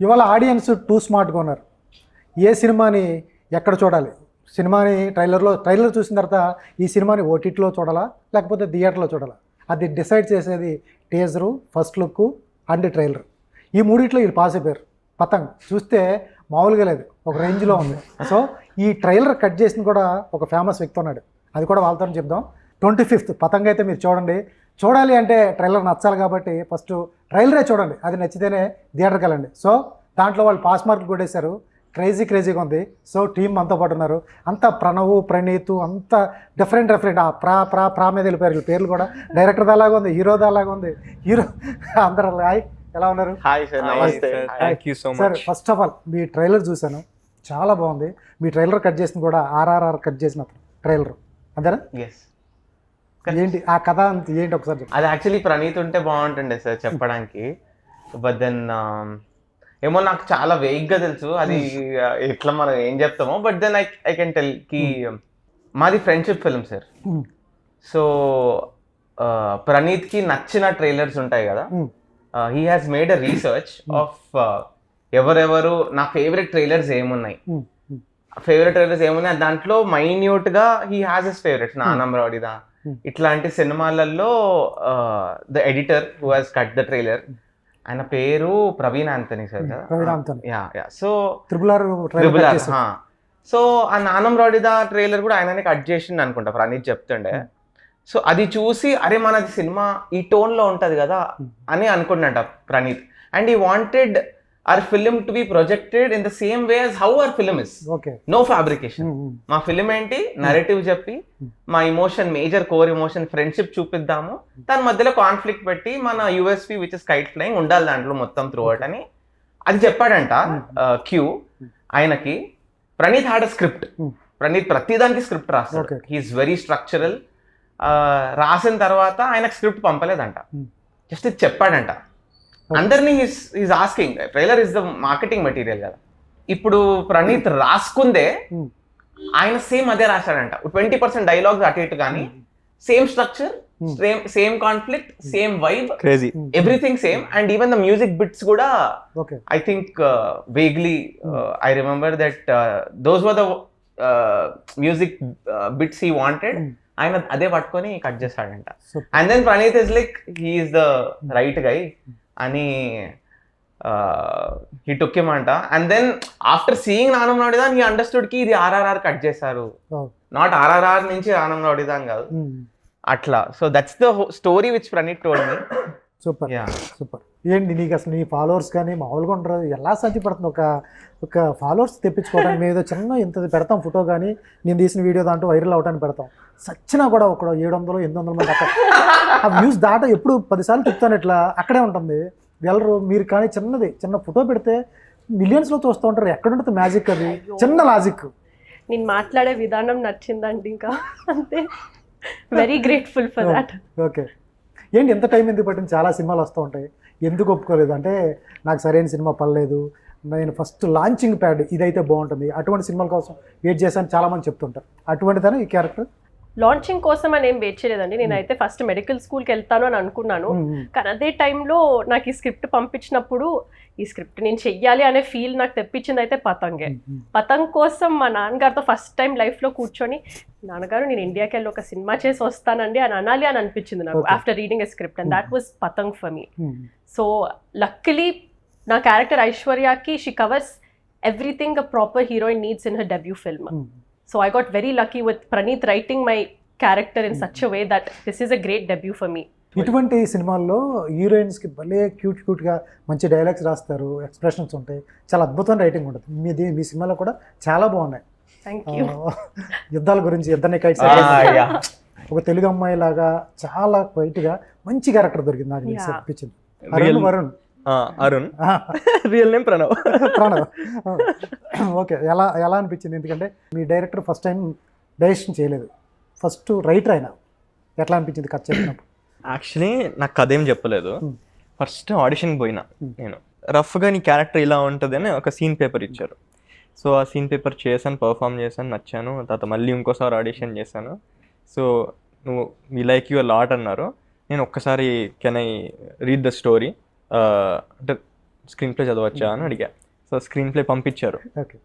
ఇవాళ audience two స్మార్ట్గా ఉన్నారు. ఏ సినిమాని ఎక్కడ చూడాలి, సినిమాని ట్రైలర్ చూసిన తర్వాత ఈ సినిమాని ఓటీటీలో చూడాలా లేకపోతే థియేటర్లో చూడాలా, అది డిసైడ్ చేసేది teaser, first look and trailer. ఈ మూడిట్లో వీళ్ళు పాస్ అయిపోయారు. పతంగ్ చూస్తే మామూలుగా లేదు, ఒక రేంజ్లో ఉంది. సో ఈ ట్రైలర్ కట్ చేసిన కూడా ఒక ఫేమస్ వ్యక్తి ఉన్నాడు, అది కూడా వాళ్ళతో చెప్దాం. 25th పతంగ్ అయితే మీరు చూడండి. చూడాలి అంటే ట్రైలర్ నచ్చాలి కాబట్టి ఫస్ట్ ట్రైలరే చూడండి, అది నచ్చితేనే థియేటర్కి వెళ్ళండి. సో దాంట్లో వాళ్ళు పాస్ మార్కులు కొట్టేశారు, క్రేజీగా ఉంది. సో టీం అంతా పాటు ఉన్నారు, అంత ప్రణవ్, ప్రణీత్, అంత డిఫరెంట్ ఆ ప్రా మీద వెళ్ళిపోయారు. పేర్లు కూడా డైరెక్టర్ అలాగా ఉంది, హీరోది అలాగా ఉంది. హీరో అందరూ హాయ్, ఎలా ఉన్నారు? హాయ్ సార్, నమస్తే. Thank you so much sir. First of all me trailer చూశాను, చాలా బాగుంది. మీ ట్రైలర్ కట్ చేసిన కూడా RRR కట్ చేసిన ట్రైలర్ అంతేనా? ఏంటి ఆ కథ అంత ఏంటి ఒకసారి చెప్పండి. అది యాక్చువల్లీ ప్రణీత్ ఉంటే బాగుంటుండే సార్ చెప్పడానికి, బట్ దెన్ ఏమో నాకు చాలా వేగ్గా తెలుసు అది ఎట్లా మనం ఏం చెప్తామో. But then I can tell కి మాది ఫ్రెండ్షిప్ ఫిల్మ్ సార్. సో ప్రణీత్కి నచ్చిన ట్రైలర్స్ ఉంటాయి కదా, he has made a research of ఎవరెవరు నా ఫేవరెట్ ట్రైలర్స్ ఏమున్నాయి, దాంట్లో మైన్యూట్గా he has his favourites. Naanum Rowdydhaan ఇట్లాంటి సినిమాలలో the editor who has cut the trailer, ఆయన పేరు Praveen Antony sir. So so ఆ నానం రౌడీదా ట్రైలర్ కూడా ఆయననే కట్ చేసిండు అనుకుంటా, ప్రణీత్ చెప్తుండే. సో అది చూసి అరే మనది సినిమా ఈ టోన్లో ఉంటుంది కదా అని అనుకున్నట ప్రణీత్. అండ్ ఈ wanted our film to be projected in the same way as how our film is. Okay. No fabrication. మా ఫిలిం ఏంటి, నరేటివ్ చెప్పి మా emotion, major core emotion friendship చూపిద్దాము, దాని మధ్యలో కాన్ఫ్లిక్ట్ పెట్టి మన USP which is kite flying ఉండాలి దాంట్లో మొత్తం త్రూ అవుట్ అని అది చెప్పాడంట క్యూ ఆయనకి. Praneeth had a script. Praneeth ప్రతిదానికి స్క్రిప్ట్ రాస్తాడు, హీఈస్ వెరీ స్ట్రక్చరల్. రాసిన తర్వాత ఆయనకు స్క్రిప్ట్ పంపలేదంట, జస్ట్ ఇది చెప్పాడంట. అందరినీ is asking, trailer is the marketing material కదా. ఇప్పుడు ప్రణీత్ రాసుకుందే ఆయన సేమ్ అదే రాశాడంట. 20% డైలాగ్స్ అటు ఇటు కానీ same structure, same conflict, same vibe, everything same. And even the music bits కూడా I think vaguely I remember that those were the music bits he wanted. ఆయన అదే పట్టుకొని కట్ చేస్తాడంట. And then Praneeth is like he is the right guy అని he took him అంట. And then after seeing Naanum Rowdydhaan he understood కి ఇది RRR cut చేశారు, not RRR నుంచి నానం రౌడీదా కాదు అట్లా. So that's the story which Praneeth told me. Super super. ఏంటి నీకు అసలు నీ ఫాలోవర్స్ కానీ మామూలుగా ఉంటారు, ఎలా సంచి పడుతుంది ఒక ఫాలోవర్స్ తెప్పించుకోవడానికి? మేము ఏదో చిన్న ఇంత పెడతాం ఫోటో, కానీ నేను తీసిన వీడియో దాంట్లో వైరల్ అవడానికి పెడతాం. సచ్చినా కూడా ఒక 700-800 మంది అక్కడ ఆ వ్యూస్ దాట ఎప్పుడు 10 సార్లు తిప్పుతాను, ఇట్లా అక్కడే ఉంటుంది వెళ్ళరు. మీరు కానీ చిన్న ఫోటో పెడితే మిలియన్స్లో చూస్తూ ఉంటారు. ఎక్కడ ఉంటుంది మ్యాజిక్? అది చిన్న లాజిక్. నేను మాట్లాడే విధానం నచ్చిందండి, ఇంకా అంతే. Very grateful for that. Okay. ఏంటి ఎంత టైం ఎందుకు పట్టింది? చాలా సినిమాలు వస్తూ ఉంటాయి, ఎందుకు ఒప్పుకోలేదు అంటే నాకు సరైన సినిమా పడలేదు, నేను ఫస్ట్ లాంచింగ్ ప్యాడ్ ఇదైతే బాగుంటుంది, అటువంటి సినిమాల కోసం వెయిట్ చేశాను చాలామంది చెప్తుంటారు. అటువంటిదని ఈ క్యారెక్టర్ లాంచింగ్ కోసం అని ఏం వెయిట్ చేయలేదండి. నేనైతే ఫస్ట్ మెడికల్ స్కూల్కి వెళ్తాను అని అనుకున్నాను, కానీ అదే టైంలో నాకు ఈ స్క్రిప్ట్ పంపించినప్పుడు ఈ స్క్రిప్ట్ నేను చెయ్యాలి అనే ఫీల్ నాకు తెప్పించింది అయితే పతంగే. పతంగ్ కోసం మా నాన్నగారితో ఫస్ట్ టైం లైఫ్లో కూర్చొని, నాన్నగారు నేను ఇండియాకి వెళ్ళి ఒక సినిమా చేసి వస్తానండి అని అనాలి అని అనిపించింది నాకు after reading a script, and that was Patang for me. So luckily నా క్యారెక్టర్ ఐశ్వర్యకి she covers everything a proper heroine needs in her debut film. So I got very lucky with Praneeth writing my character in such a way that this is a great debut for me. ఇటువంటి సినిమాల్లో హీరోయిన్స్కి భలే క్యూట్గా మంచి dialogues రాస్తారు, expressions ఉంటాయి, చాలా అద్భుతమైన writing ఉంటుంది. మీ సినిమాలో కూడా చాలా బాగున్నాయి. యుద్ధాల గురించి ఇద్దరిని కైట్స్ ఒక తెలుగు అమ్మాయి లాగా చాలా క్వైట్గా మంచి క్యారెక్టర్ దొరికింది నాకు అనిపించింది. Arun real name Pranav. Okay. ఎలా అనిపించింది? ఎందుకంటే మీ డైరెక్టర్ ఫస్ట్ టైం డైరెక్షన్ చేయలేదు, ఫస్ట్ రైటర్ అయినా, ఎట్లా అనిపించింది కథ చెప్పినప్పుడు? యాక్చువల్లీ నాకు కథ ఏం చెప్పలేదు. ఫస్ట్ ఆడిషన్కి పోయినా నేను, రఫ్గా నీ క్యారెక్టర్ ఇలా ఉంటుంది అని ఒక సీన్ పేపర్ ఇచ్చారు. సో ఆ సీన్ పేపర్ చేశాను, పర్ఫామ్ చేశాను, నచ్చాను. తర్వాత మళ్ళీ ఇంకోసారి ఆడిషన్ చేశాను. సో నువ్వు మీ లైక్ యువర్ లాట్ అన్నారు. నేను ఒక్కసారి can I read the story అంటే స్క్రీన్ ప్లే చదవచ్చా అని అడిగా. సో స్క్రీన్ ప్లే పంపించారు ఓకే.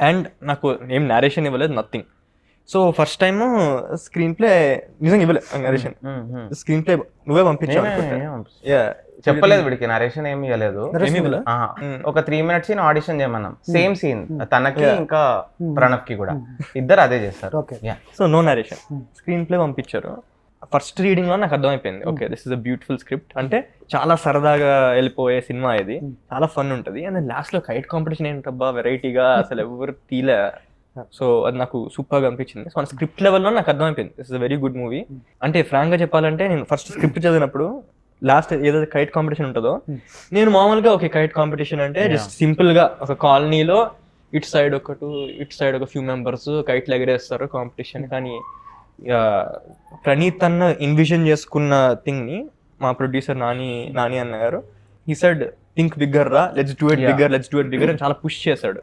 అండ్ నాకు ఏం నేరేషన్ ఇవ్వలేదు, nothing. So first time screen play నిజంగా ఇవ్వలేదు నరేషన్, స్క్రీన్ ప్లే నువ్వే పంపించావు. చెప్పలేదు వీడికి నరేషన్ ఏమి ఇవ్వలేదు. ఏమీ ఇవ్వలే? ఒక 3 minutes ఆడిషన్ చేయమన్నాం, సేమ్ సీన్ తనకి ఇంకా ప్రణవ్ కి కూడా, ఇద్దరు అదే చేస్తారు. Okay. So no narration, screenplay పంపించారు. ఫస్ట్ రీడింగ్ లో నాకు అర్థమైపోయింది, okay this is a beautiful script, అంటే చాలా సరదాగా వెళ్ళిపోయే సినిమా ఇది, చాలా ఫన్ ఉంటుంది. అండ్ లాస్ట్ లో కైట్ కాంపిటీషన్ ఏంటబ్బా వెరైటీగా, అసలు ఎవరు తీలే. సో అది నాకు సూపర్ గా అనిపించింది. సో స్క్రిప్ట్ లెవెల్లో నాకు అర్థమైపోయింది this is a very good movie. అంటే ఫ్రాంక్ గా చెప్పాలంటే నేను ఫస్ట్ స్క్రిప్ట్ చదివినప్పుడు లాస్ట్ ఏదైతే కైట్ కాంపిటీషన్ ఉంటుందో, నేను మామూలుగా ఓకే కైట్ కాంపిటీషన్ అంటే జస్ట్ సింపుల్ గా ఒక కాలనీలో ఇటు సైడ్ ఒక ఫ్యూ మెంబర్స్ కైట్లు ఎగరేస్తారు కాంపిటీషన్. కానీ ప్రణీత్ అన్న ఇన్విజన్ చేసుకున్న థింగ్ ని మా ప్రొడ్యూసర్ నాని అన్న గారు ఈ సైడ్ థింక్ బిగ్గర్ రా, లెట్స్ డూ ఇట్ బిగ్గర్ అని చాలా పుష్ చేశాడు.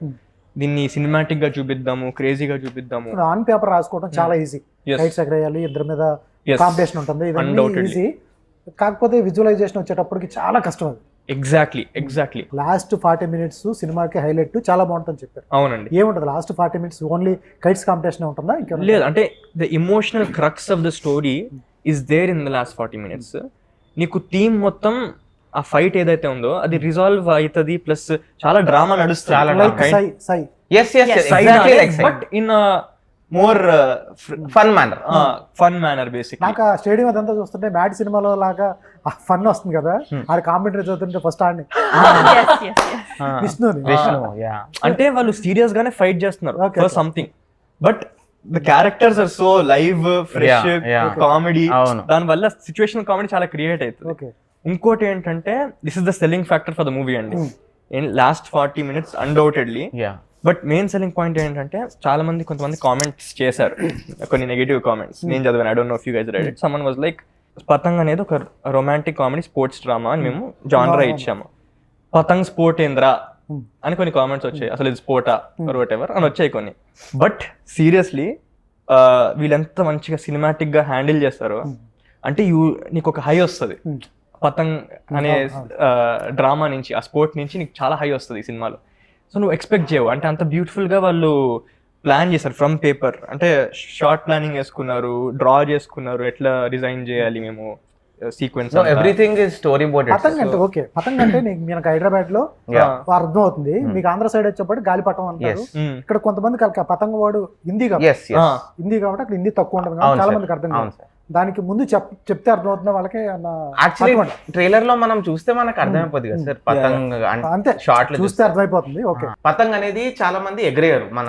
దీన్ని సినిమాటిక్ గా చూపిద్దాము, క్రేజీగా చూపిద్దాము. ఆన్ పేపర్ రాసుకోవడం చాలా ఈజీ, కైట్స్ ఎగరేయాలి, ఇద్దరి మీద కాంపిటీషన్ ఉంటుంది, ఇవన్నీ ఈజీ. కాకపోతే విజువలైజేషన్ వచ్చేటప్పటికి చాలా కష్టం అది. ఎగ్జాక్ట్లీ లాస్ట్ 40 minutes సినిమాకి హైలైట్, చాలా బాగుంటుంది చెప్పారు. అవునండి. ఏముంటుంది last 40 minutes only kites competition ఉంటుందా? లేదు, అంటే the emotional crux of the story is there in the last 40 minutes. నీకు థీమ్ మొత్తం ఆ ఫైట్ ఏదైతే ఉందో అది రిజాల్వ్ అవుతుంది, ప్లస్ చాలా డ్రామా నడుస్తుంది. But in more fun manner basic. నాకు ఆ స్టేడియం అదంతా చూస్తుంటే మ్యాడ్ సినిమాలో లాగా ఫన్ వస్తుంది కదా, ఆడ కామెంటరీ చదువుతుంటే ఫస్ట్ ఆడిని విష్ణుని, అంటే వాళ్ళు సీరియస్ గానే ఫైట్ చేస్తున్నారు for something, but the characters are so live, fresh comedy. దాని వల్ల సిచ్యువేషనల్ కామెడీ చాలా క్రియేట్ అవుతుంది. ఇంకోటి ఏంటంటే this is the selling factor for the movie అండి, in last 40 minutes undoubtedly. But main selling point ఏంటంటే చాలా మంది కొంతమంది కామెంట్స్ చేశారు, కొన్ని నెగటివ్ కామెంట్స్ నేను చదివాను. I don't know if you guys read it. Someone was like Patang అనేది ఒక రొమాంటిక్ కామెడీ స్పోర్ట్స్ డ్రామా అని మేము జానరా ఇచ్చాము, పతంగ్ స్పోర్ట్ ఏంద్రా అని కొన్ని కామెంట్స్ వచ్చాయి, అసలు ఇది స్పోర్టా ఆర్ వాట్ ఎవర్ అని వచ్చాయి కొన్ని. బట్ సీరియస్లీ వీళ్ళెంత మంచిగా సినిమాటిక్ గా హ్యాండిల్ చేస్తారో, అంటే నీకు ఒక హై వస్తుంది పతంగ్ అనే డ్రామా నుంచి, ఆ స్పోర్ట్ నుంచి నీకు చాలా హై వస్తుంది ఈ సినిమాలో. సో నువ్వు ఎక్స్పెక్ట్ చేయవు, అంటే అంత బ్యూటిఫుల్ గా వాళ్ళు ప్లాన్ చేశారు ఫ్రమ్ పేపర్. అంటే షార్ట్ ప్లానింగ్ వేసుకున్నారు, డ్రా చేసుకున్నారు, ఎట్లా డిజైన్ చేయాలి మేము sequence, everything is storyboard. Patang అంటే ఓకే, పతంగ్ అంటే మీకు హైదరాబాద్ లో అర్థం అవుతుంది, మీకు ఆంధ్ర సైడ్ వచ్చేప్పటికి గాలిపటం అంటారు. ఇక్కడ కొంతమంది పతంగ్ వాడు హిందీ కాబట్టి అక్కడ హిందీ తక్కువ ఉంటుంది, చాలా మందికి అర్థం కాదు. దానికి ముందు చెప్తే అర్థమవుతున్న వాళ్ళకి యాక్చువల్లీ ట్రైలర్ లో మనం చూస్తే మనకు అర్థమైపోతుంది కదా సార్, పతంగ్ అంతే షార్ట్ చూస్తే అర్థమైపోతుంది. ఓకే, పతంగ్ అనేది చాలా మంది ఎగరేయరు మన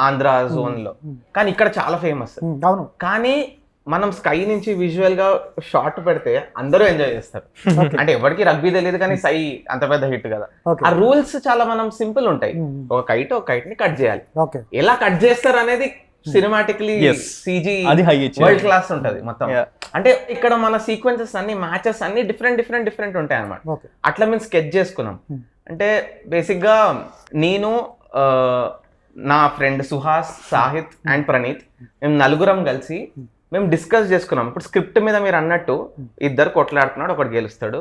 ఆంధ్ర జోన్ లో, కానీ ఇక్కడ చాలా ఫేమస్. అవును, కానీ మనం స్కై నుంచి విజువల్ గా షార్ట్ పెడితే అందరూ ఎంజాయ్ చేస్తారు. అంటే ఎవరికి రగ్బీ తెలియదు కానీ సై అంత పెద్ద హిట్ కదా. ఆ రూల్స్ చాలా మనం సింపుల్ ఉంటాయి, ఒక కైట్ ని కట్ చేయాలి, ఎలా కట్ చేస్తారు అనేది సినిమాటిక్లీ సిజీ వరల్డ్ క్లాస్ ఉంటది మొత్తం. అంటే ఇక్కడ మన సీక్వెన్సెస్ అన్ని మ్యాచెస్ అన్ని డిఫరెంట్ ఉంటాయి అన్నమాట. అట్లా మేము స్కెచ్ చేసుకున్నాం. అంటే బేసిక్ గా నేను నా ఫ్రెండ్ సుహాస్, సాహిత్ అండ్ ప్రణీత్, మేము నలుగురం కలిసి మేము డిస్కస్ చేసుకున్నాం. ఇప్పుడు స్క్రిప్ట్ మీద మీరు అన్నట్టు ఇద్దరు కొట్లాడుతున్నాడు, ఒకటి గెలుస్తాడు,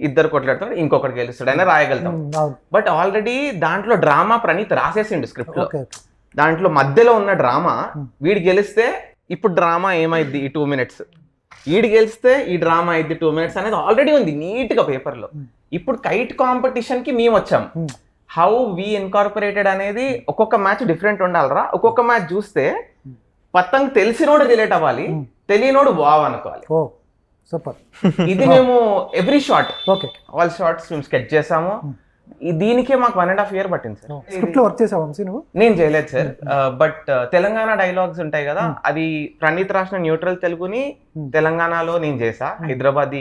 ఇద్దరు కొట్లాడుతున్నాడు, ఇంకొకటి గెలుస్తాడు అయినా రాయగలుగుతాం. బట్ ఆల్రెడీ దాంట్లో డ్రామా ప్రణీత్ రాసేసిండు స్క్రిప్ట్ లో. దాంట్లో మధ్యలో ఉన్న డ్రామా వీడు గెలిస్తే ఇప్పుడు డ్రామా ఏమైంది ఈ 2 minutes, వీడు గెలిస్తే ఈ డ్రామా అయింది 2 minutes అనేది ఆల్రెడీ ఉంది నీట్ గా పేపర్ లో. ఇప్పుడు కైట్ కాంపిటీషన్ కి మేము వచ్చాం, హౌ వి ఇన్కార్పొరేటెడ్ అనేది ఒక్కొక్క మ్యాచ్ డిఫరెంట్ ఉండాలరా. ఒక్కొక్క మ్యాచ్ చూస్తే పతంగ్ తెలిసినోడు రిలేట్ అవ్వాలి, తెలియనోడు వావ్ అనుకోవాలి. సూపర్. ఇది మేము ఎవ్రీ షాట్ ఆల్ షార్ట్స్ మేము స్కెచ్ చేసాము. దీనికే మాకు 1.5 years పట్టింది సార్. స్క్రిప్ట్ లో వర్క్ చేసావు నువ్వు? నేను చేయలేదు సార్, బట్ తెలంగాణ డైలాగ్స్ ఉంటాయి కదా, అది ప్రణీత్ రాసిన న్యూట్రల్ తెలుగుని తెలంగాణలో నేను చేసా, హైదరాబాద్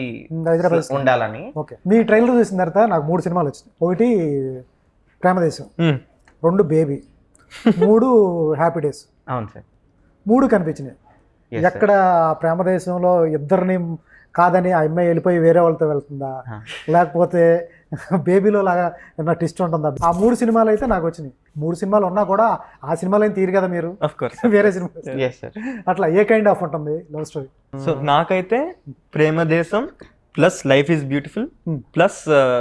ఉండాలని. మీ ట్రైలర్ చూసిన తర్వాత నాకు 3 సినిమాలు వచ్చినాయి. ఒకటి ప్రేమదేశం, 2 బేబీ, 3 హ్యాపీ డేస్. అవును సార్, 3 కనిపించినాయి. ఎక్కడ ప్రేమదేశంలో ఇద్దరిని కాదని ఆ అమ్మాయి వెళ్ళిపోయి వేరే వాళ్ళతో వెళ్తుందా, లేకపోతే బేబీలో లాగా ఏమన్నా ట్విస్ట్ ఉంటుందా? ఆ 3 సినిమాలు అయితే నాకు వచ్చినాయి. 3 సినిమాలు ఉన్నా కూడా ఆ సినిమాలు ఏం తీరు కదా మీరు, వేరే సినిమా. అట్లా ఏ కైండ్ ఆఫ్ ఉంటుంది లవ్ స్టోరీ? సో నాకైతే Premadesam plus life is beautiful plus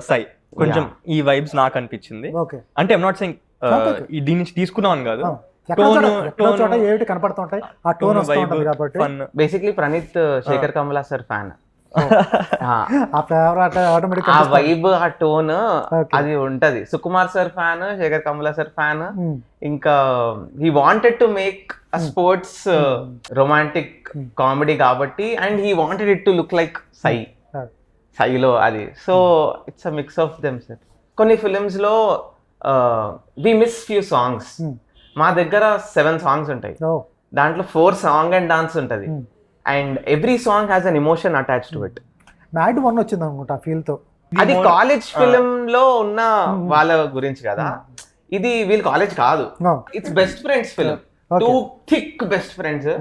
Sye కొంచెం ఈ వైబ్స్ నాకు అనిపించింది. ఓకే అంటే ఐమ్ నాట్ సెయింగ్ దీని నుంచి తీసుకున్నాను కాదు, ఎక్కడో చోట ఏమిటి కనపడుతుంటాయి, ఆ టోన్ వస్తూ ఉంటుంది కాబట్టి fun. Basically Praneeth Sekhar Kammula sir fan. ఆ ఫేవరెట్ ఆటోమేటిక్ ఆ వైబ్, ఆ టోన్ అది ఉంటది. Sukumar sir fan, Sekhar Kammula sir fan. ఇంకా he wanted to make a sports romantic comedy కాబట్టి, and he wanted it to look like సైలో అది. So it's a mix of them sir. కొన్ని ఫిలిమ్స్ లో వి మిస్ ఫ్యూ సాంగ్స్. మా దగ్గర 7 songs ఉంటాయి, దాంట్లో 4 సాంగ్ అండ్ డాన్స్ ఉంటది, and every song has an emotion attach to it. Mad 1 వచ్చింది అనుకుంటా ఆ ఫీల్ తో. అది కాలేజ్ ఫిలిం లో ఉన్న వాళ్ళ గురించి కదా, ఇది వీళ్ళ కాలేజ్ కాదు. It's best friends film. 2 thick best friends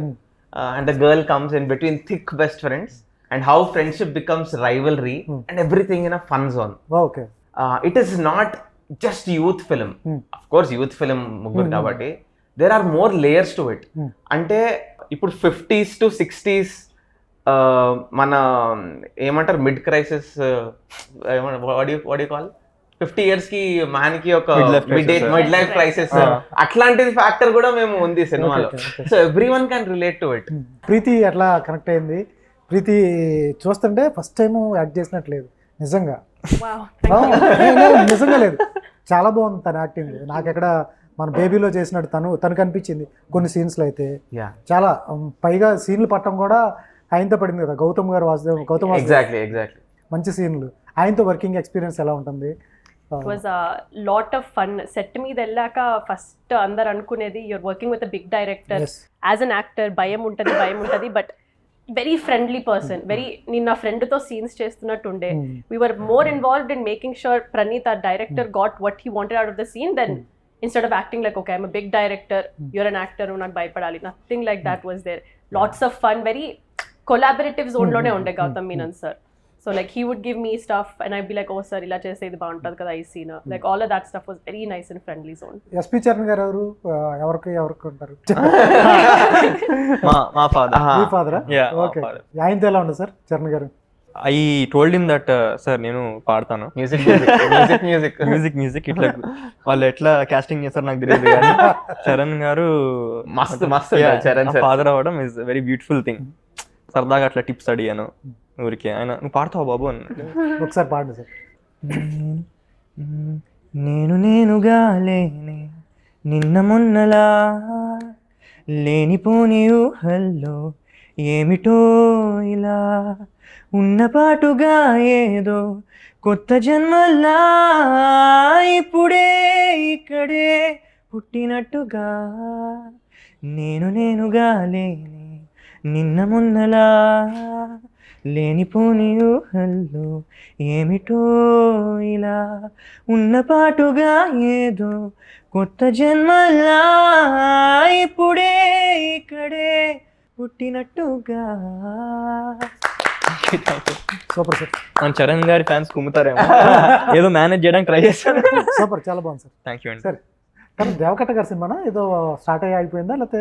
and the girl comes in between thick best friends and how friendship becomes rivalry and everything in a fun zone. Okay. It is not just youth film. Of course youth film mugguru kabatti there are more layers to it. Ante ippudu 50s to 60s mana emantaru mid crisis, what do you call 50 years కి man కి ఒక mid life crisis, అట్లాంటిది factor కూడా మేము ఉంది సినిమాలో. So everyone can relate to it. Preethi ఎట్లా connect అయింది? ప్రీతి చూస్తుంటే ఫస్ట్ టైం యాక్ట్ చేసినట్లేదు నిజంగా. నిజంగా లేదు, చాలా బాగుంది తన యాక్టింగ్. నాకు ఎక్కడ మన బేబీలో చేసినట్టు తను కనిపించింది కొన్ని సీన్స్లో అయితే. చాలా పైగా సీన్లు పట్టడం కూడా ఆయనతో పడింది కదా, గౌతమ్ ఎగ్జాక్ట్లీ మంచి సీన్లు. ఆయనతో వర్కింగ్ ఎక్స్పీరియన్స్ ఎలా ఉంటుంది? It was a lot of fun. Set మీద వెళ్ళాక ఫస్ట్ అందరు అనుకునేది you're working with a big director. As an actor భయం ఉంటుంది, బట్ వెరీ ఫ్రెండ్లీ పర్సన్. నేను నా ఫ్రెండ్తో సీన్స్ చేస్తున్నట్టు ఉండే. We were more involved in making sure Praneeth ఆ director got what he wanted out of the scene then instead of acting like okay I'm a big director, you're an actor, నాకు భయపడాలి. Nothing like that was there. Lots of fun, very collaborative జోన్లోనే ఉండే Gautham Menon sir. So like he would give me stuff and I'd be like, oh sir ila chese idi baaguntadi kada ee scene. Like all of that stuff was very nice and friendly zone. SP Charan గారు ఎవరికి ఉంటారు? మా father. మీ ఫాదరా? Okay. ఆయనతో ఎలా ఉంది sir Charan గారు? I told him that sir నేను పాడతాను, మ్యూజిక్ ఇట్లా వాళ్ళు ఎట్లా కాస్టింగ్ చేస్తారు నాకు తెలియదు, కానీ చరణ్ గారు మస్తు చరణ్ ఫాదర్ అవ్వడం ఇస్ వెరీ బ్యూటిఫుల్ థింగ్. సరదాగా అట్లా టిప్స్ అడిగాను ఊరికే. ఆయన నువ్వు పాడతావు బాబు అన్నాడు. ఒకసారి పాడు సార్. నేనుగా లేనే నిన్న మొన్నలా లేనిపోని ఊహల్లో ఏమిటో ఇలా ఉన్నపాటుగా ఏదో కొత్త జన్మల్లా ఇప్పుడే ఇక్కడే పుట్టినట్టుగా నేనుగా లేనే నిన్న మొన్నలా లేనిపోని ఊహల్లో ఏమిటో ఇలా ఉన్నపాటుగా ఏదో కొత్త జన్మలా ఇప్పుడే ఇక్కడే పుట్టినట్టుగా. Super sir. మన చరణ్ గారి ఫ్యాన్స్ కుమ్ముతారేమో, ఏదో మేనేజ్ చేయడానికి ట్రై చేస్తాను. సూపర్, చాలా బాగుంది సార్. థ్యాంక్ యూ అండి. సరే, కానీ దేవకట్ట గారి సినిమానా ఏదో స్టార్ట్ అయ్యి అయిపోయిందా లేకపోతే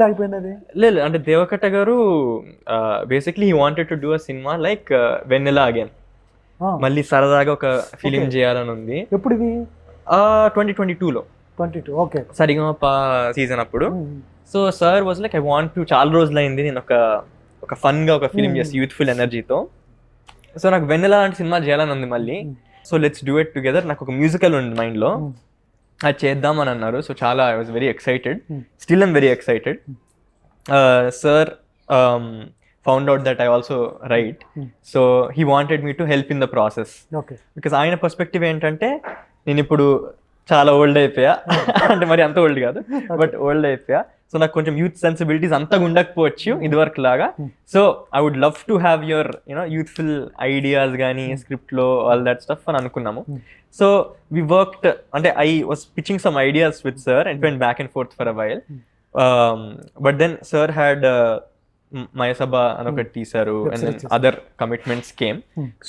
అయిపోయింది? అది లేదు, అంటే దేవకట్ట గారు basically he wanted to do a cinema like vanilla again, మళ్ళీ సరదాగా ఒక ఫిలిం చేయాలని ఉంది. ఎప్పుడు ఇది? 2022లో. 22, ఓకే. సరిగమప సీజన్ అప్పుడు. So sir was like I want to, చాలా రోజులు అయింది నేను ఒక ఫన్ గా ఒక ఫిలిం చేసి యూత్ఫుల్ ఎనర్జీతో. సో నాకు వెన్నెలా లాంటి సినిమా చేయాలని ఉంది మళ్ళీ. So let's do it together. నాకు ఒక మ్యూజికల్ ఉంది మైండ్ లో, అది చేద్దామని అన్నారు. సో చాలా I was very excited, still I'm very excited. Sir found out that I also right, so he wanted me to help in the process. Because ఆయన perspective ఏంటంటే నేను ఇప్పుడు చాలా ఓల్డ్ అయిపోయా, అంటే మరి అంత ఓల్డ్ కాదు బట్ ఓల్డ్ అయిపోయా. సో నాకు కొంచెం యూత్ సెన్సిబిలిటీస్ అంతగా ఉండకపోవచ్చు ఇదివరకు లాగా. So I would love to have your youthful ideas కానీ స్క్రిప్ట్లో ఆల్ దట్ స్టఫ్ అని అనుకున్నాము. సో వి వర్క్డ్, అంటే I was pitching some ideas with sir and went back and forth for a while. But then sir had Mayasabha అని ఒకటి తీశారు and then other commitments came.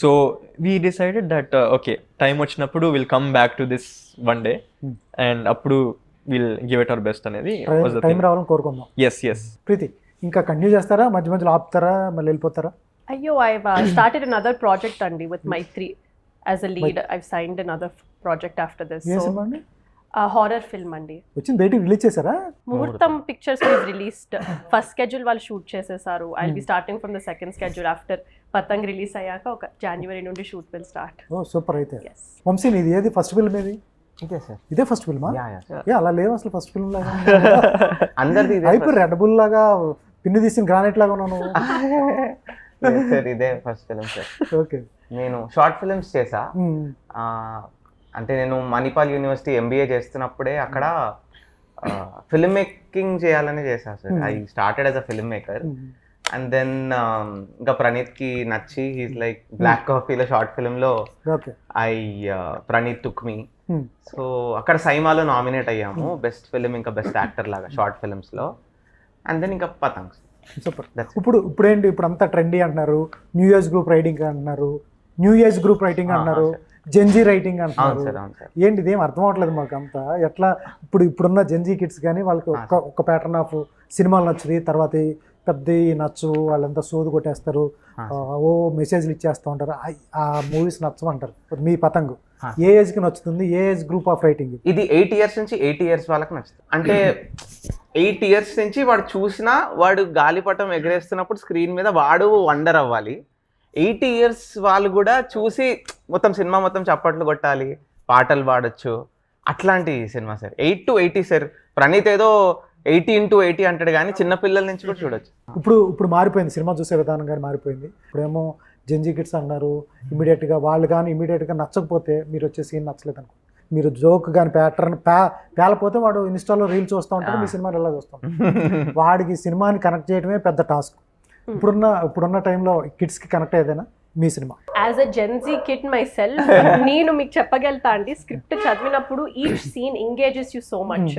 So we decided that okay time వచ్చినప్పుడు will come back to this one day and అప్పుడు will give it our best అనేది time రావాలని కోరుకుందాం. Yes. ప్రీతి ఇంకా continue చేస్తారా, మధ్య మధ్యలో ఆపుతారా, మళ్ళీ వెళ్ళిపోతారా? అయ్యో, ఐ స్టార్టెడ్ అనదర్ ప్రాజెక్ట్ అండి with Mythri. as a lead. I've signed another project after this. ఏ So సినిమా అండి a horror film andi. వచ్చింది బయటికి రిలీజ్ చేశారా? Muhurtham pictures we've released. First schedule వాళ్ళు షూట్ చేసేసారు. I'll be starting from the second schedule after Patang release అయ్యాక ఒక జనవరి నుండి షూట్ విల్ స్టార్ట్. ఓ సూపర్. అయితే Yes. వంశీ ఇది ఏది ఫస్ట్ ఫిల్మ్ ఏది? ఇదే సార్. ఇదే ఫస్ట్ ఫిల్మా? ఏ అలా లేవు అసలు ఫస్ట్ ఫిల్మ్ లాగా అందరిది అయిపోయి రెడ్ బుల్ లాగా పిన్ని తీసిన గ్రానైట్ లాగా ఉన్నాను. సార్ ఇదే ఫస్ట్ ఫిలిం సార్. ఓకే. నేను షార్ట్ ఫిల్మ్స్ చేసా. అంటే నేను మణిపాల్ యూనివర్సిటీ MBA చేస్తున్నప్పుడే అక్కడ ఫిల్మ్ మేకింగ్ చేయాలని చేశా sir. I started as a film maker and then ఇంకా ప్రణీత్ కి నచ్చి హీస్ లైక్ బ్లాక్ కాఫీలో షార్ట్ ఫిల్మ్ లో ప్రణీత్ టుక్ మీ. సో అక్కడ సైమాలో నామినేట్ అయ్యాము బెస్ట్ ఫిల్మ్ ఇంకా బెస్ట్ యాక్టర్ లాగా షార్ట్ ఫిల్మ్స్ లో. అండ్ దెన్ ఇంకా పతంగ్. సూపర్. ఇప్పుడేంటి ఇప్పుడు అంతా ట్రెండీ అంటున్నారు, న్యూ ఏజ్ గ్రూప్ రైటింగ్ అంటున్నారు, అంటున్నారు, జెన్జీ రైటింగ్ అంటున్నారు. ఏంటి ఇదేం అర్థం అవట్లేదు మాకు అంతా. ఎట్లా ఇప్పుడున్న జెన్జీ కిడ్స్ కానీ వాళ్ళకి ఒక ప్యాటర్న్ ఆఫ్ సినిమాలు నచ్చుది, తర్వాత పెద్ద నచ్చు, వాళ్ళంతా సోదు కొట్టేస్తారు, ఓ మెసేజ్లు ఇచ్చేస్తూ ఉంటారు, ఆ మూవీస్ నచ్చమంటారు. మీ పతంగు ఏ ఏజ్కి నచ్చుతుంది? ఏ ఏజ్ గ్రూప్ ఆఫ్ రైటింగ్? ఇది 8 years నుంచి 80 years వాళ్ళకి నచ్చుతుంది. అంటే 8 years నుంచి వాడు చూసినా వాడు గాలిపటం ఎగరేస్తున్నప్పుడు స్క్రీన్ మీద వాడు వండర్ అవ్వాలి. 80 years వాళ్ళు కూడా చూసి మొత్తం సినిమా మొత్తం చప్పట్లు కొట్టాలి, పాటలు పాడొచ్చు, అట్లాంటి cinema sir. 8 to 80 sir. Praneeth ఏదో 80 into 80 అంటాడు కానీ చిన్నపిల్లల నుంచి కూడా చూడొచ్చు. ఇప్పుడు మారిపోయింది, సినిమా చూసే విధానం కానీ మారిపోయింది. ఇప్పుడేమో జెన్జీ కిడ్స్ అన్నారు, ఇమీడియట్గా వాళ్ళు కానీ ఇమీడియట్గా నచ్చకపోతే మీరు వచ్చే సీన్ నచ్చలేదు అనుకో, మీరు జోక్ కానీ ప్యాటర్న్ పేలపోతే వాడు ఇన్స్టాలో రీల్స్ చూస్తూ ఉంటాడు, మీ సినిమాని ఎలా చూస్తాం. వాడికి సినిమాని కనెక్ట్ చేయడమే పెద్ద టాస్క్. ఇప్పుడున్న టైంలో కిడ్స్కి కనెక్ట్ అయ్యేదేనా మీ cinema? As a Gen Z kid myself నేను మీకు చెప్పగలుగుతా అండి, స్క్రిప్ట్ చదివినప్పుడు each scene engages you so much.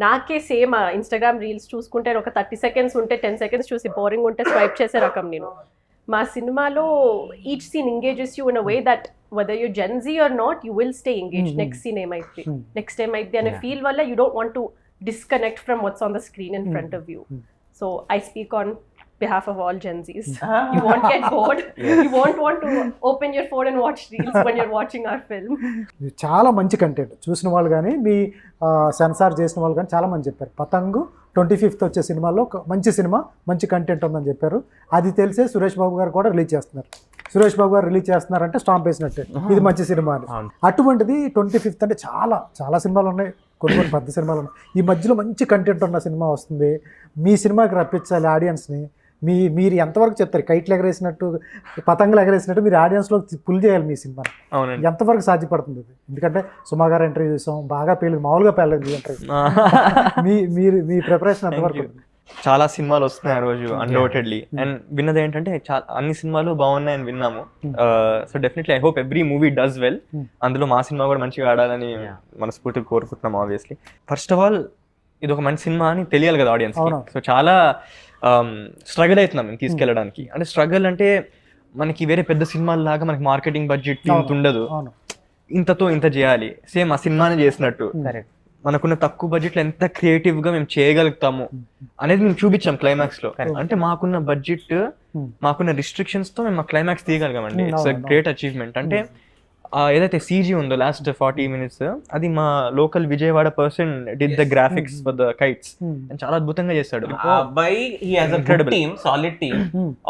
నాకే సేమ్ ఇన్స్టాగ్రామ్ రీల్స్ చూసుకుంటే ఒక 30 seconds ఉంటే 10 seconds చూసి బోరింగ్ ఉంటే స్వైప్ చేసే రకం నేను. మా సినిమాలో each scene engages you in a way that whether you're Gen Z or not, you will stay engaged. Next scene ఏమైంది, నెక్స్ట్ ఏమైంది అనే ఫీల్ వల్ల you don't want to disconnect from what's on the screen in front of you. So I speak on behalf of all Gen Zs. You won't get bored. You won't want to open your phone and watch reels when you're watching our film. చాలా మంచి content చూసిన వాళ్ళు కానీ మీ censor చేసిన వాళ్ళు కానీ చాలా మంది చెప్పారు. పతంగు 25th వచ్చే సినిమాలో ఒక మంచి సినిమా, మంచి కంటెంట్ ఉందని చెప్పారు. అది తెలిసే సురేష్ బాబు గారు కూడా రిలీజ్ చేస్తున్నారు. సురేష్ బాబు గారు రిలీజ్ చేస్తున్నారంటే స్టాంప్ వేసినట్టే ఇది మంచి సినిమా అని. అటువంటిది 25th అంటే చాలా సినిమాలు ఉన్నాయి, కొన్ని పెద్ద సినిమాలు ఉన్నాయి. ఈ మధ్యలో మంచి కంటెంట్ ఉన్న సినిమా వస్తుంది, మీ సినిమాకి రప్పించాలి ఆడియన్స్ని. మీరు ఎంతవరకు చెప్తారు? కైట్లు ఎగరేసినట్టు, పతంగులు ఎగరేసినట్టు మీరు ఆడియన్స్లో పుల్ చేయాలి మీ సినిమా. ఎంతవరకు సాధ్యపడుతుంది ఇది? ఎందుకంటే సుమా గారు ఇంటర్వ్యూ చూసాం, బాగా పేలేదు, మామూలుగా పేలేదు ఇంటర్వ్యూ. మీ ప్రిపరేషన్ ఎంతవరకు? చాలా సినిమాలు వస్తున్నాయి ఆ రోజు అన్డౌటెడ్లీ. అండ్ విన్నది ఏంటంటే అన్ని సినిమాలు బాగున్నాయని విన్నాము. So definitely I hope every movie does well. అందులో మా సినిమా కూడా మంచిగా ఆడాలని మనస్ఫూర్తిగా కోరుకుంటున్నాం. ఆబ్వియస్లీ ఫస్ట్ ఆఫ్ ఆల్ ఇది ఒక మంచి సినిమా అని తెలియాలి కదా ఆడియన్స్. సో చాలా స్ట్రగుల్ అవుతున్నాం మేము తీసుకెళ్ళడానికి. అంటే స్ట్రగుల్ అంటే మనకి వేరే పెద్ద సినిమాల లాగా మనకి మార్కెటింగ్ బడ్జెట్ ఇంత ఉండదు, ఇంతతో ఇంత చేయాలి. సేమ్ ఆ సినిమాని చేసినట్టు మనకున్న తక్కువ బడ్జెట్ లో ఎంత క్రియేటివ్ గా మేము చేయగలుగుతాము అనేది మేము చూపించాం క్లైమాక్స్ లో. అంటే మాకున్న బడ్జెట్, మాకున్న రిస్ట్రిక్షన్స్ తో మేము క్లైమాక్స్ తీయగలిగామండి. It's a great achievement. అంటే ఏదైతే సీజీ ఉందో లాస్ట్ 40 minutes, అది మా local Vijayawada person did the graphics for the kites. చాలా అద్భుతంగా చేశాడు. అబ్బాయి he has a good team, solid team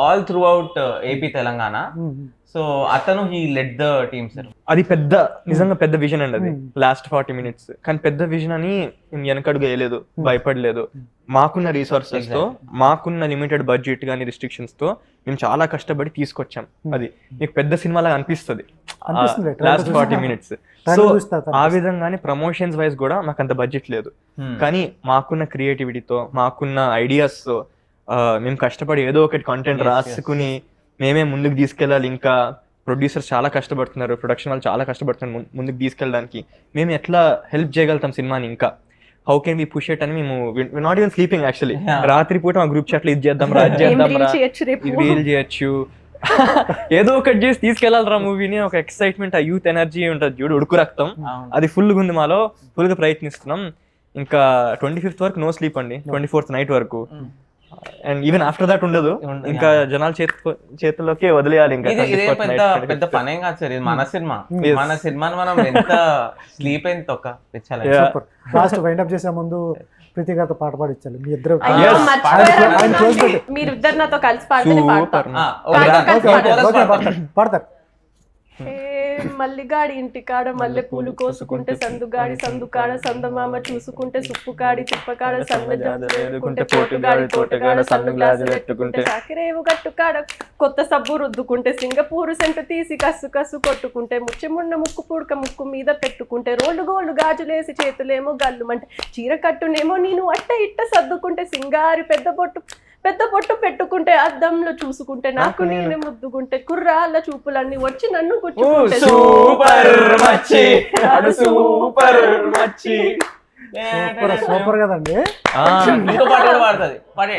all throughout AP Telangana. So అతను he led the team sir. అది పెద్ద, నిజంగా పెద్ద విజన్ అండి అది లాస్ట్ 40 minutes. కానీ పెద్ద విజన్ అని మేము వెనకడుగు వేయలేదు, భయపడలేదు. మాకున్న రీసోర్సెస్ తో, మాకున్న లిమిటెడ్ బడ్జెట్ కానీ రిస్ట్రిక్షన్స్ తో మేము చాలా కష్టపడి తీసుకొచ్చాం. అది మీకు పెద్ద సినిమాలాగా అనిపిస్తుంది లాస్ట్ 40 minutes. సో ఆ విధంగానే ప్రమోషన్స్ వైజ్ కూడా మాకు అంత బడ్జెట్ లేదు, కానీ మాకున్న క్రియేటివిటీతో, మాకున్న ఐడియాస్ తో మేము కష్టపడి ఏదో ఒకటి కంటెంట్ రాసుకుని మేమే ముందుకు తీసుకెళ్ళాలి. ఇంకా ప్రొడ్యూసర్స్ చాలా కష్టపడుతున్నారు, ప్రొడక్షన్ వాళ్ళు చాలా కష్టపడుతున్నారు ముందుకు తీసుకెళ్ళడానికి. మేము ఎట్లా హెల్ప్ చేయగలుగుతాం సినిమాని, ఇంకా how can we push it అని మేము నాట్ ఈవెన్ స్లీపింగ్ యాక్చువల్లీ. రాత్రి పూట మా గ్రూప్ చాట్లో ఇది చేద్దాం రా, ఇది చేద్దాం రా, ఇది రీల్ చేయొచ్చు, ఏదో ఒకటి చేసి తీసుకెళ్లాలరా మూవీని. ఒక ఎక్సైట్మెంట్, ఆ యూత్ ఎనర్జీ ఉంటుంది చూడు, ఉడుకు రక్తం, అది ఫుల్గా ఉంది మాలో. ఫుల్గా ప్రయత్నిస్తున్నాం. ఇంకా 25th వరకు నో స్లీప్ అండి, 24th నైట్ వరకు. అండ్ ఈవెన్ ఆఫ్టర్ దాట్ ఉండదు, ఇంకా జనాల చేతుల్లోకి వదిలేయాలి. ఇంకా ఇదే పెద్ద పనేం కాదు సార్, ఇది మన సినిమా. మన సినిమాని మనం ఎంత స్లీప్ అయింది తొక్క పిచ్చాలి. లాస్ట్ వైండ్ అప్ చేసే ముందు ప్రీతి గారితో పాట పాడించాలి మీ ఇద్దరు. మీరిద్దరు నాతో కలిసి పాడితే పాడతారు. మల్లిగాడి ఇంటికాడ మల్లె పూలు కోసుకుంటే, సందుగాడి సందుకాడ సందమామ చూసుకుంటే, సుప్పుకాడి తిప్పకాడ సన్నజాకుంటే, పోటుగాడి తోటగాడ సన్ను గ్లాసులు ఎట్టుకుంటే, సాకిరేవు గట్టుకాడ కొత్త సబ్బు రుద్దుకుంటే, సింగపూరు సెంటు తీసి కస్సు కస్సు కొట్టుకుంటే, ముచ్చెమున్న ముక్కు పుడక ముక్కు మీద పెట్టుకుంటే, రోళ్ళు గోళ్ళు గాజులేసి చేతులేమో గల్లుమంటే, చీర కట్టునేమో నేను అట్ట ఇట్ట సర్దుకుంటే, సింగారి పెద్ద బొట్టు పెట్టుకుంటే, అద్దంలో చూసుకుంటే, నాకు నేను ముద్దుకుంటే, కుర్రాళ్ళ చూపులన్నీ వచ్చి నన్ను కూర్చుకుంటే, సూపర్ కదండి. ఇంకో పాట కూడా పాడుతుంది, పాడే.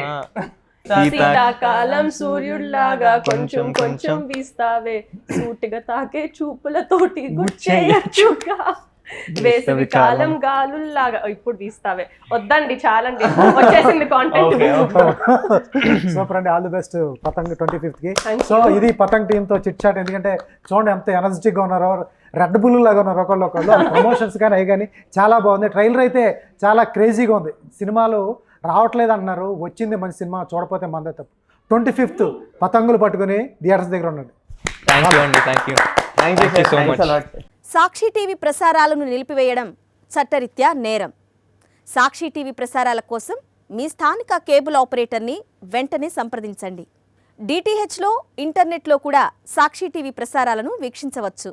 శీతాకాలం సూర్యుడిలాగా కొంచెం కొంచెం వీస్తావే, సూటిగా తాకే చూపులతోటి గుచ్చేయచ్చుగా, వేసవి కాలం గాలుల్లాగా. ఇప్పుడు తీస్తావే, వద్దండి చాలండి, వచ్చేసింది కాంటెంట్. సూపర్ అండి, ఆల్ ది బెస్ట్ పతంగ్ 25th కి. సో ఇది పతంగ్ టీమ్ తో చిట్ చాట్. ఎందుకంటే చూడండి ఎంత ఎనర్జెటిక్ గా ఉన్నారో, రెడ్ బుల్ లాగా ఉన్నారు ఒకళ్ళు. ప్రమోషన్స్ కానీ అవి కానీ చాలా బాగుంది. ట్రైలర్ అయితే చాలా క్రేజీగా ఉంది. సినిమాలు రావట్లేదు అంటున్నారు, వచ్చింది మంచి సినిమా, చూడపోతే మందే తప్పు. 25th పతంగులు పట్టుకుని థియేటర్స్ దగ్గర ఉండండి. సాక్షి టీవీ ప్రసారాలను నిలిపివేయడం చట్టరీత్యా నేరం. సాక్షి టీవీ ప్రసారాల కోసం మీ స్థానిక కేబుల్ ఆపరేటర్ని వెంటనే సంప్రదించండి. DTHలో, ఇంటర్నెట్లో కూడా సాక్షి టీవీ ప్రసారాలను వీక్షించవచ్చు.